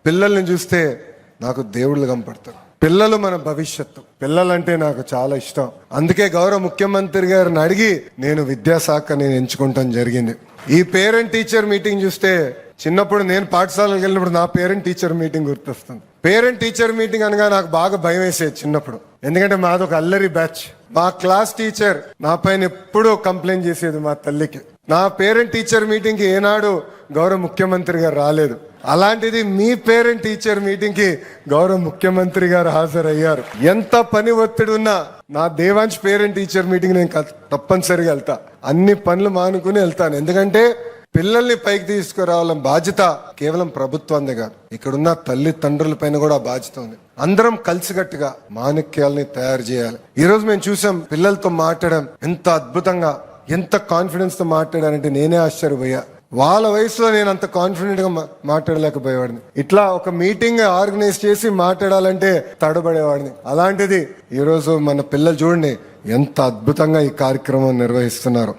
పిల్లల్ని చూస్తే నాకు దేవుళ్ళు కనపడతారు. పిల్లలు మన భవిష్యత్తు. పిల్లలంటే నాకు చాలా ఇష్టం. అందుకే గౌరవ ముఖ్యమంత్రి గారిని అడిగి నేను విద్యాశాఖని ఎంచుకుంటాం జరిగింది. ఈ పేరెంట్ టీచర్ మీటింగ్ చూస్తే చిన్నప్పుడు నేను పాఠశాలకు వెళ్ళినప్పుడు నా పేరెంట్ టీచర్ మీటింగ్ గుర్తొస్తుంది. పేరెంట్ టీచర్ మీటింగ్ అనగా నాకు బాగా భయం వేసేది చిన్నప్పుడు. ఎందుకంటే మాది ఒక అల్లరి బ్యాచ్. మా క్లాస్ టీచర్ నా పైన ఎప్పుడూ కంప్లైంట్ చేసేది మా తల్లికి. నా పేరెంట్ టీచర్ మీటింగ్ కి ఏనాడు గౌరవ ముఖ్యమంత్రి గారు రాలేదు. అలాంటిది మీ పేరెంట్ టీచర్ మీటింగ్ కి గౌరవ ముఖ్యమంత్రి గారు హాజరయ్యారు. ఎంత పని ఒత్తిడి ఉన్నా నా దేవాంశ్ పేరెంట్ టీచర్ మీటింగ్ నేను తప్పనిసరిగా వెళ్తా. అన్ని పనులు మానుకుని వెళ్తాను. ఎందుకంటే పిల్లల్ని పైకి తీసుకురావాలని బాధ్యత కేవలం ప్రభుత్వందే కాదు, ఇక్కడున్న తల్లిదండ్రుల పైన కూడా బాధ్యత ఉంది. అందరం కలిసికట్టుగా మాణిక్యాలని తయారు చేయాలి. ఈ రోజు మేము చూసాం పిల్లలతో మాట్లాడడం ఎంత అద్భుతంగా, ఎంత కాన్ఫిడెన్స్ తో మాట్లాడారంటే నేనే ఆశ్చర్యపోయా. వాళ్ళ వయసులో నేను అంత కాన్ఫిడెంట్ గా మాట్లాడలేకపోయేవాడిని. ఇట్లా ఒక మీటింగ్ ఆర్గనైజ్ చేసి మాట్లాడాలంటే తడబడేవాడిని. అలాంటిది ఈ రోజు మన పిల్లలు చూడండి ఎంత అద్భుతంగా ఈ కార్యక్రమం నిర్వహిస్తున్నారు.